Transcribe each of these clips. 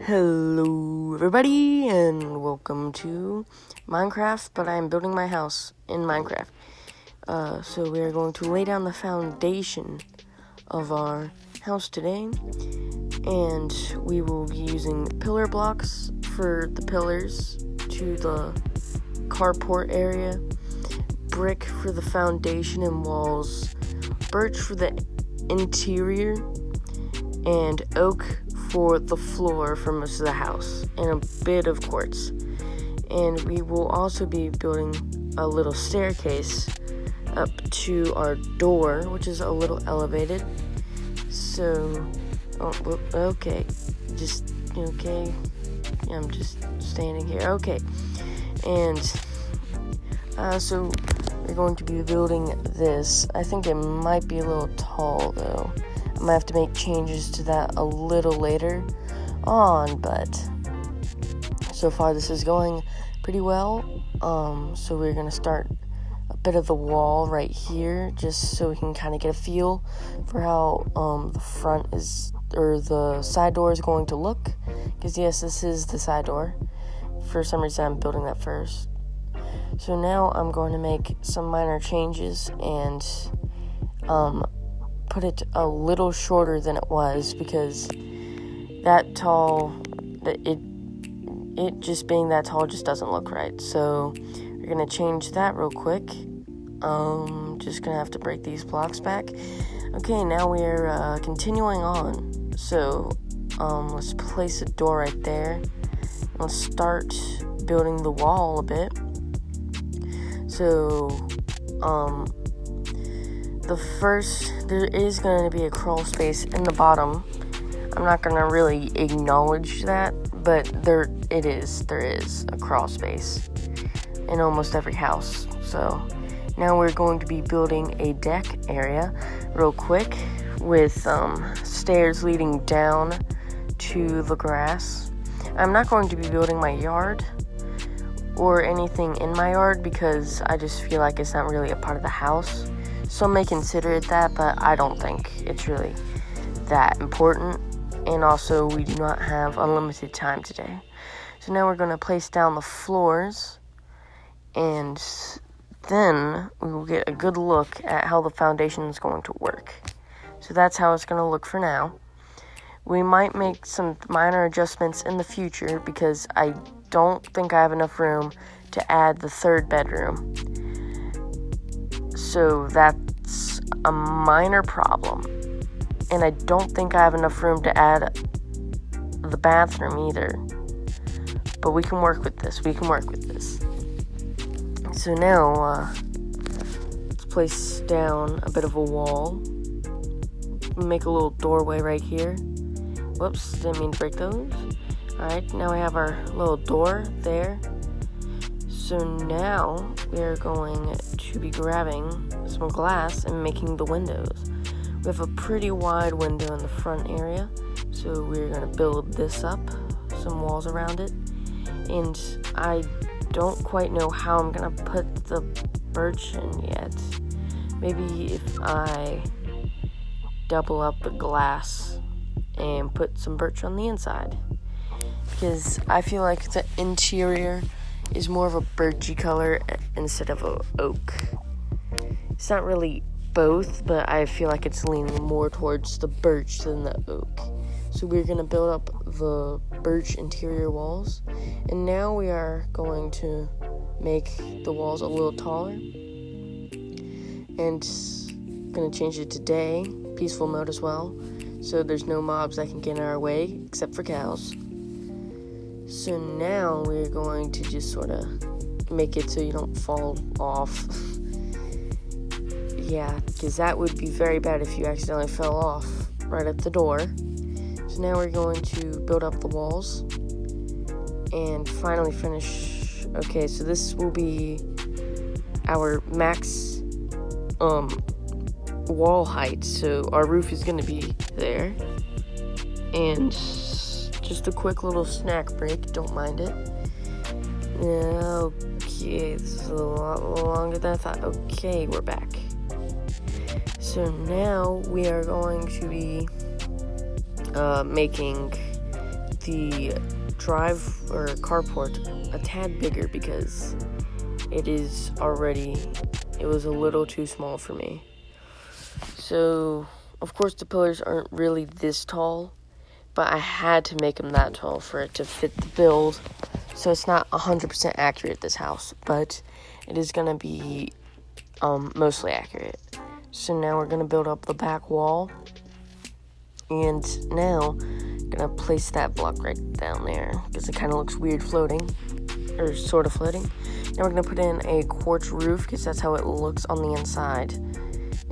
Hello everybody and welcome to Minecraft, but I am building my house in Minecraft. So we are going to lay down the foundation of our house today, and we will be using pillar blocks for the pillars to the carport area, brick for the foundation and walls, birch for the interior, and oak for the floor for most of the house, and a bit of quartz. And we will also be building a little staircase up to our door, which is a little elevated. So, okay, I'm just standing here. Okay, and so we're going to be building this. I think it might be a little tall though. I might have to make changes to that a little later on, but so far this is going pretty well. So we're going to start a bit of the wall right here, just so we can kind of get a feel for how the front is, or the side door is going to look. Because yes, this is the side door. For some reason I'm building that first. So now I'm going to make some minor changes and put it a little shorter than it was, because that tall, it just being that tall just doesn't look right. So we're gonna change that real quick. Just gonna have to break these blocks back. Okay, now we're continuing on. So let's place a door right there. Let's start building the wall a bit. So there is going to be a crawl space in the bottom. I'm not going to really acknowledge that, but there is a crawl space in almost every house. So now we're going to be building a deck area real quick with stairs leading down to the grass. I'm not going to be building my yard or anything in my yard because I just feel like it's not really a part of the house. Some may consider it that, but I don't think it's really that important. And also, we do not have unlimited time today. So now we're going to place down the floors, and then we will get a good look at how the foundation is going to work. So that's how it's going to look for now. We might make some minor adjustments in the future because I don't think I have enough room to add the third bedroom. So that's a minor problem. And I don't think I have enough room to add the bathroom either. But we can work with this. So now, let's place down a bit of a wall. Make a little doorway right here. Whoops, didn't mean to break those. Alright, now we have our little door there. So now we're going to be grabbing some glass and making the windows. We have a pretty wide window in the front area, so we're going to build this up, some walls around it. And I don't quite know how I'm going to put the birch in yet. Maybe if I double up the glass and put some birch on the inside, because I feel like the interior is more of a birchy color instead of a oak. It's not really both, but I feel like it's leaning more towards the birch than the oak. So we're going to build up the birch interior walls, and now we are going to make the walls a little taller, and going to change it to day, peaceful mode as well, so there's no mobs that can get in our way except for cows. So now we're going to just sort of make it so you don't fall off. Yeah, because that would be very bad if you accidentally fell off right at the door. So now we're going to build up the walls and finally finish. Okay, so this will be our max wall height. So our roof is going to be there. And just a quick little snack break, don't mind it. Okay, this is a lot longer than I thought. Okay, we're back. So now we are going to be making the drive or carport a tad bigger because it was a little too small for me. So, of course, the pillars aren't really this tall, but I had to make them that tall for it to fit the build. So it's not 100% accurate, this house, but it is going to be mostly accurate. So now we're going to build up the back wall. And now I'm going to place that block right down there because it kind of looks weird floating, or sort of floating. Now we're going to put in a quartz roof because that's how it looks on the inside.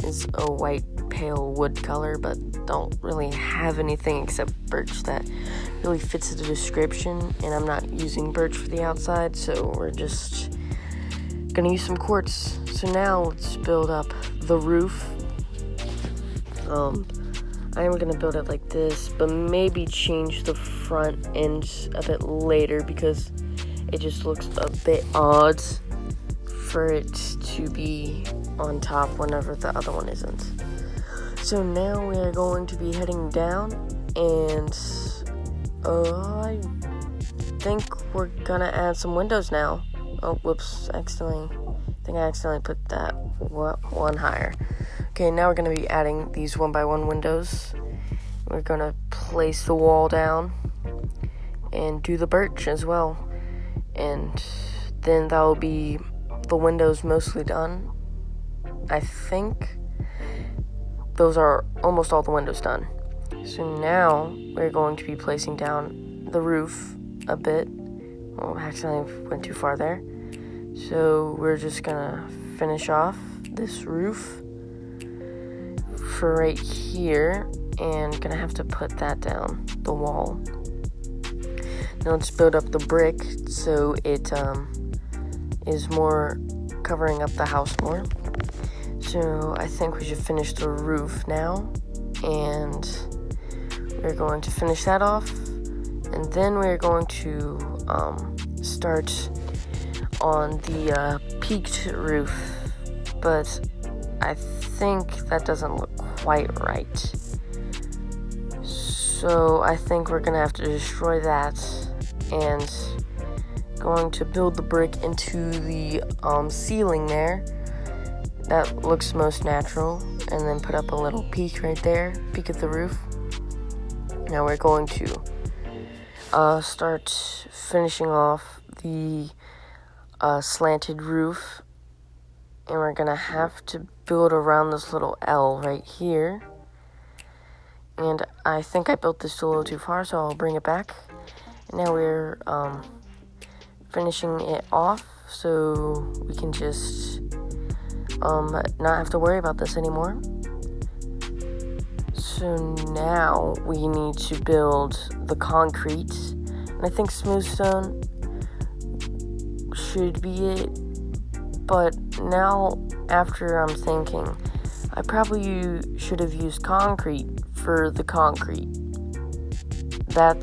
It's a white pale wood color, but don't really have anything except birch that really fits the description, and I'm not using birch for the outside, so we're just gonna use some quartz. So now let's build up the roof. I am gonna build it like this, but maybe change the front end a bit later because it just looks a bit odd for it to be on top whenever the other one isn't. So now we are going to be heading down, and I think we're gonna add some windows now. Oh, whoops, I accidentally put that one higher. Okay, now we're gonna be adding these 1x1 windows. We're gonna place the wall down and do the birch as well. And then that will be the windows mostly done. I think those are almost all the windows done. So now we're going to be placing down the roof a bit. Oh, actually I went too far there. So we're just gonna finish off this roof for right here, and gonna have to put that down, the wall. Now let's build up the brick so it is more covering up the house more. So I think we should finish the roof now, and we're going to finish that off, and then we're going to start on the peaked roof, but I think that doesn't look quite right. So I think we're gonna have to destroy that, and going to build the brick into the ceiling there. That looks most natural, and then put up a little peak right there, peak of the roof. Now we're going to start finishing off the slanted roof, and we're gonna have to build around this little L right here. And I think I built this a little too far, so I'll bring it back. And now we're finishing it off so we can just not have to worry about this anymore. So now we need to build the concrete, and I think smooth stone should be it. But now, after I'm thinking, I probably should have used concrete for the concrete. That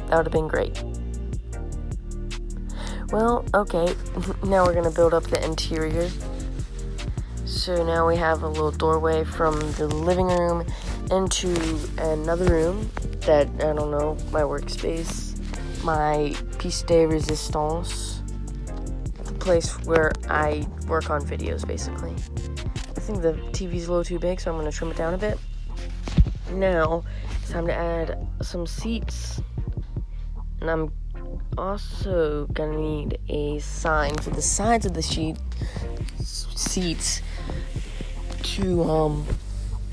would have been great. Well, okay, now we're gonna build up the interior. So now we have a little doorway from the living room into another room that, I don't know, my workspace, my piece de resistance, the place where I work on videos, basically. I think the TV's a little too big, so I'm gonna trim it down a bit. Now, it's time to add some seats, and I'm also gonna need a sign for the sides of the seats to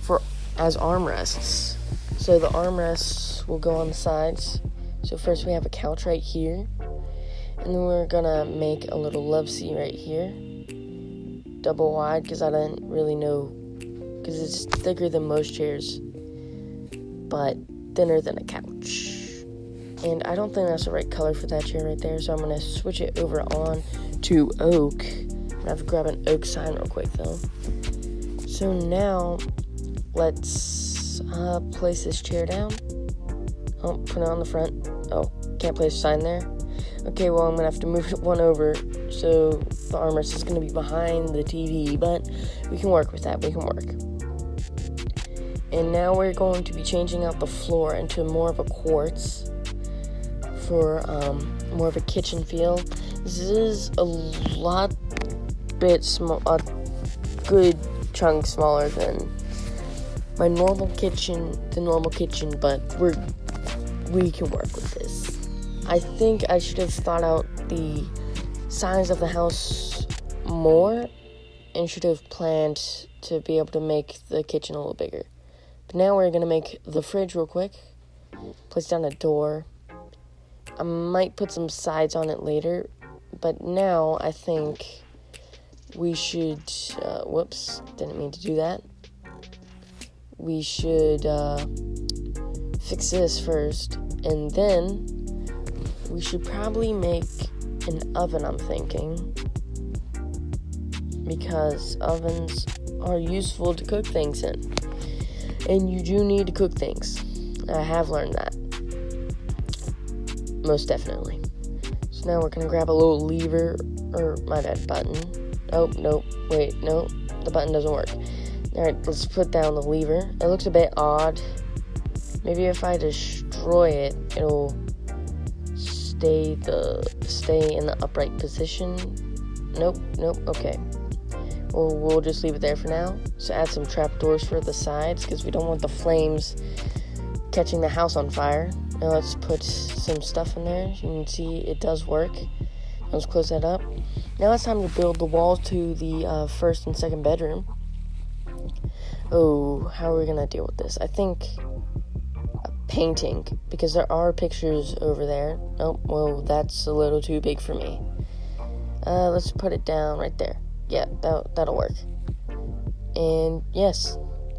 for as armrests. So the armrests will go on the sides. So first we have a couch right here, and then we're gonna make a little love seat right here, double wide, because I didn't really know, because it's thicker than most chairs but thinner than a couch. And I don't think that's the right color for that chair right there, so I'm going to switch it over on to oak. I'm going to have to grab an oak sign real quick, though. So now, let's place this chair down. Oh, put it on the front. Oh, can't place a sign there. Okay, well, I'm going to have to move one over, so the armrest is going to be behind the TV, but we can work with that. We can work. And now we're going to be changing out the floor into more of a quartz for more of a kitchen feel. This is a good chunk smaller than my normal kitchen, but we can work with this. I think I should have thought out the size of the house more and should have planned to be able to make the kitchen a little bigger. But now we're going to make the fridge real quick. Place down a door. I might put some sides on it later, but now I think we should, whoops, didn't mean to do that. We should fix this first, and then we should probably make an oven, I'm thinking, because ovens are useful to cook things in, and you do need to cook things. I have learned that, most definitely. So now we're gonna grab a little lever, or my bad, button. Oh, no, wait, no, the button doesn't work. Alright, let's put down the lever. It looks a bit odd. Maybe if I destroy it, it'll stay in the upright position. Nope, okay. Well, we'll just leave it there for now. So add some trapdoors for the sides, because we don't want the flames catching the house on fire. Now let's put some stuff in there. You can see it does work. Let's close that up. Now it's time to build the walls to the first and second bedroom. Oh, how are we gonna deal with this? I think a painting, because there are pictures over there. Oh, well, that's a little too big for me. Let's put it down right there. Yeah, that'll work. And yes,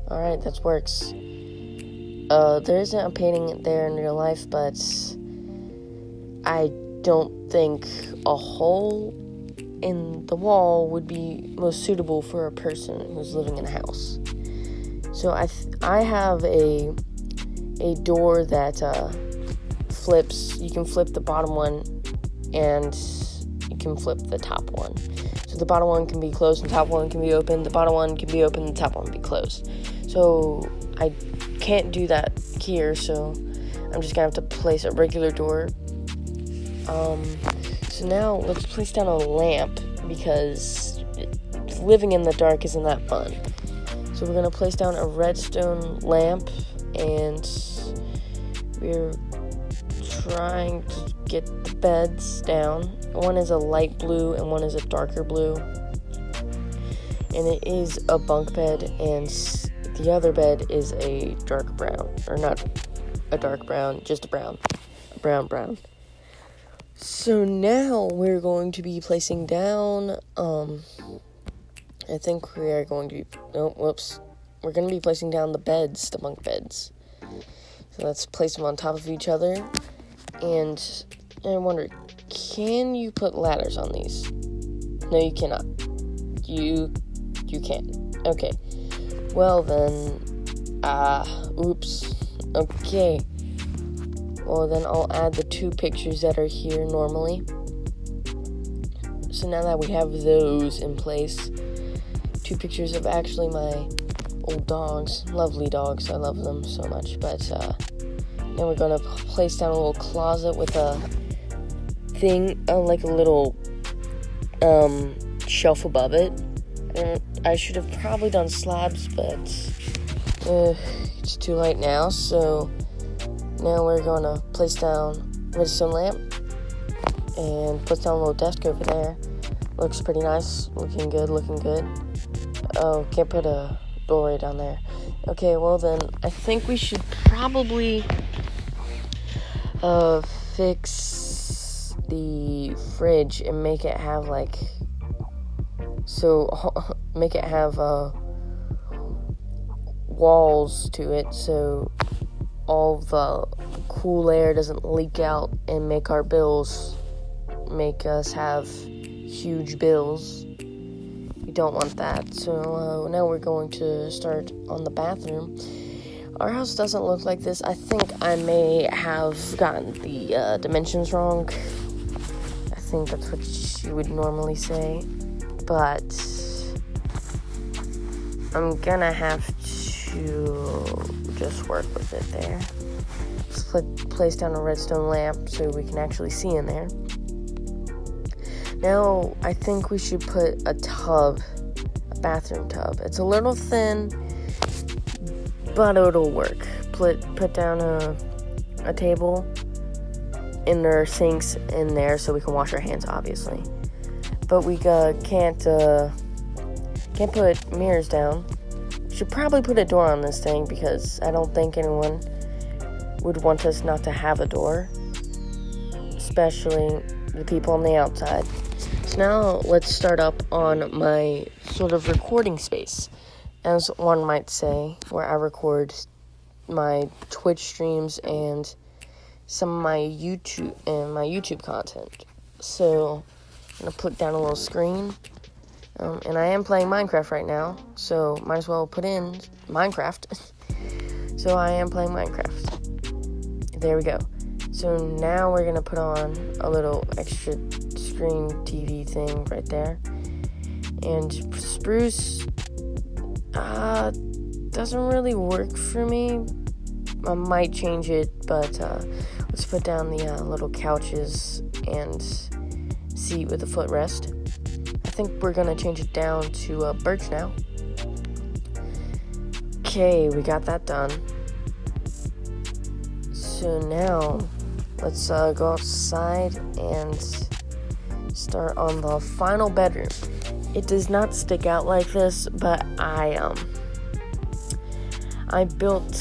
alright, that works. There isn't a painting there in real life, but I don't think a hole in the wall would be most suitable for a person who's living in a house. So I have a door that flips. You can flip the bottom one, and you can flip the top one. So the bottom one can be closed, and the top one can be open. The bottom one can be open, the top one can be closed. So I can't do that here, so I'm just gonna have to place a regular door. So now let's place down a lamp, because living in the dark isn't that fun. So we're gonna place down a redstone lamp, and we're trying to get the beds down. One is a light blue and one is a darker blue. And it is a bunk bed, and the other bed is a dark brown. Or not a dark brown, just a brown. A brown. So now we're going to be placing down, I think we are going to be, we're going to be placing down the beds, the bunk beds. So let's place them on top of each other. And I wonder, can you put ladders on these? No, you cannot. You can't. Okay. Well then, oops. Okay. Well then I'll add the two pictures that are here normally. So now that we have those in place, two pictures of actually my old dogs. Lovely dogs. I love them so much. But now we're going to place down a little closet with a thing, like a little shelf above it. And I should have probably done slabs, but it's too late now. So now we're going to place down a redstone lamp and put down a little desk over there. Looks pretty nice. Looking good. Oh, can't put a doorway down there. Okay, well then, I think we should probably fix the fridge and make it have walls to it, so all the cool air doesn't leak out and make us have huge bills. We don't want that. So now we're going to start on the bathroom. Our house doesn't look like this. I think I may have gotten the dimensions wrong. I think that's what you would normally say. But I'm gonna have to just work with it there. Let's place down a redstone lamp so we can actually see in there. Now, I think we should put a tub, a bathroom tub. It's a little thin, but it'll work. Put down a table, and there are sinks in there so we can wash our hands, obviously. But we can't put mirrors down. Should probably put a door on this thing because I don't think anyone would want us not to have a door, especially the people on the outside. So now let's start up on my sort of recording space, as one might say, where I record my Twitch streams and some of my YouTube content. So I'm gonna put down a little screen, and I am playing Minecraft right now, so might as well put in Minecraft. So I am playing Minecraft. There we go. So now we're gonna put on a little extra screen TV thing right there, and spruce doesn't really work for me. I might change it, but let's put down the little couches and seat with a footrest. I think we're gonna change it down to birch now. Okay, we got that done. So now let's go outside and start on the final bedroom. It does not stick out like this, but I built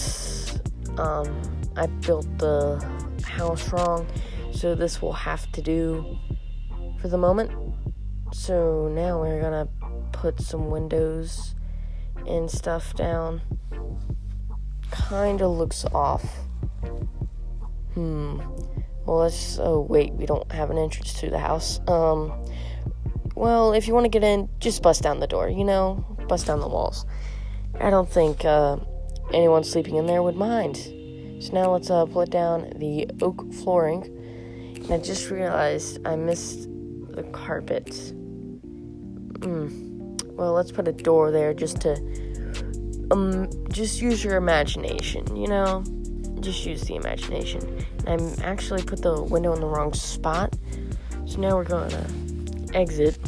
the house wrong, so this will have to do for the moment. So now we're gonna put some windows and stuff down. Kinda looks off. Well, wait, we don't have an entrance to the house. Well, if you want to get in, just bust down the door, bust down the walls. I don't think anyone sleeping in there would mind. So now let's put down the oak flooring. And I just realized I missed the carpet. Well, let's put a door there just use your imagination, Just use the imagination. I actually put the window in the wrong spot. So now we're going to exit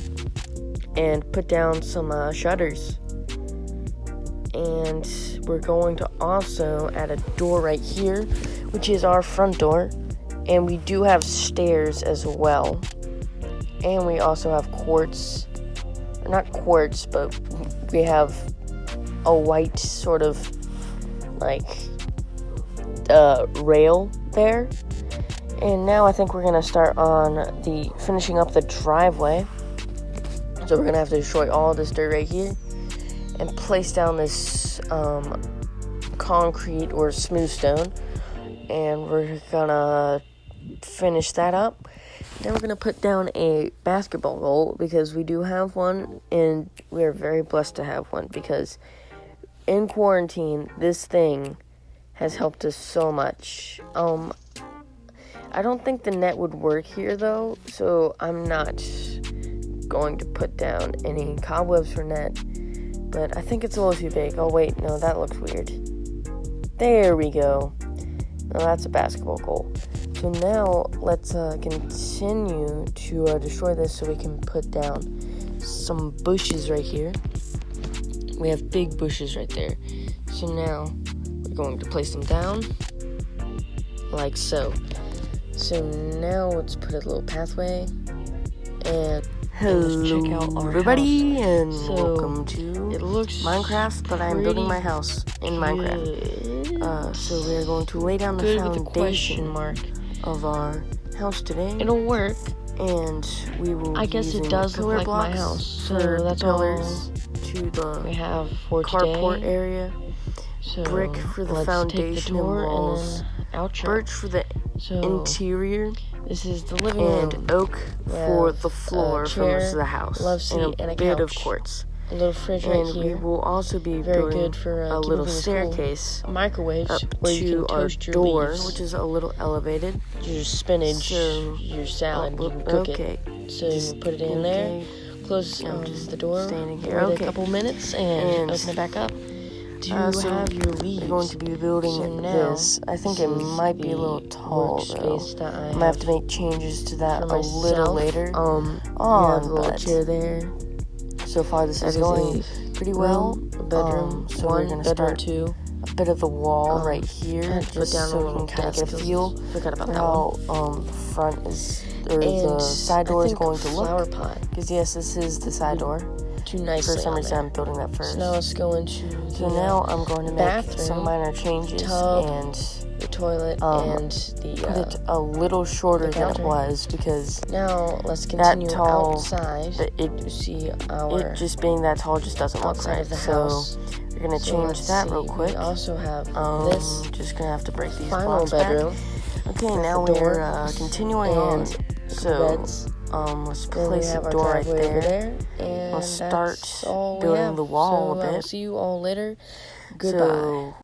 and put down some shutters. And we're going to also add a door right here, which is our front door. And we do have stairs as well. And we also have quartz. Not quartz, but we have a white sort of rail there. And now I think we're gonna start on finishing up the driveway. So we're gonna have to destroy all this dirt right here and place down this concrete or smooth stone, and we're gonna finish that up. Then we're gonna put down a basketball goal because we do have one, and we are very blessed to have one because in quarantine this thing has helped us so much. I don't think the net would work here though, so I'm not going to put down any cobwebs for net, but I think it's a little too big. Oh wait, no, that looks weird. There we go. Now that's a basketball goal. So now let's continue to destroy this so we can put down some bushes right here. We have big bushes right there. So now we're going to place them down like so. So now let's put a little pathway, and hello check out our everybody house. And so welcome to it looks Minecraft, but I'm building my house in Minecraft. So we are going to lay down the foundation of our house today. It'll work, and we will. I guess it does look like my house. So that's pillars to the we have for carport today. Area. So brick for the foundation and walls. Birch for the interior. This is the living room. And oak for the floor for the house. Love seat and a bit of quartz. A little fridge right here. And we will also be very good for a little staircase, a microwave up to our door, which is a little elevated. Your spinach, your salad, you can cook it. So you put it in there. Close the door. Standing here. Wait a couple minutes and open it back up. to So have your leaves. we're going to be building So now, this. I think it might be a little tall though. That I might have to make changes to that a little later you have a little chair there. So far this is going pretty well. Bedroom, so we're gonna start two. a bit of the wall right here, Put down so a we little can kind of get a desk. feel Forgot about for that how one. the front is, or And the side door is going to flower look. pot. Because yes, this is the side door. Too nicely For some on reason, there. I'm building that first. So now let's go into So now I'm going to make bathroom, some minor changes tub, and the toilet and put it a little shorter than it was, because now let's continue that tall, outside to see it just being that tall just doesn't look outside right. of the So house. we're gonna So change let's that see. real quick. We also have this Just gonna have to break these final blocks bedroom. back. Okay, now the door we're continuing on. and So beds. let's Then we place have a our door right driveway over there. And We'll start that's all we building have. the wall so a I will bit. see you all later. Goodbye. So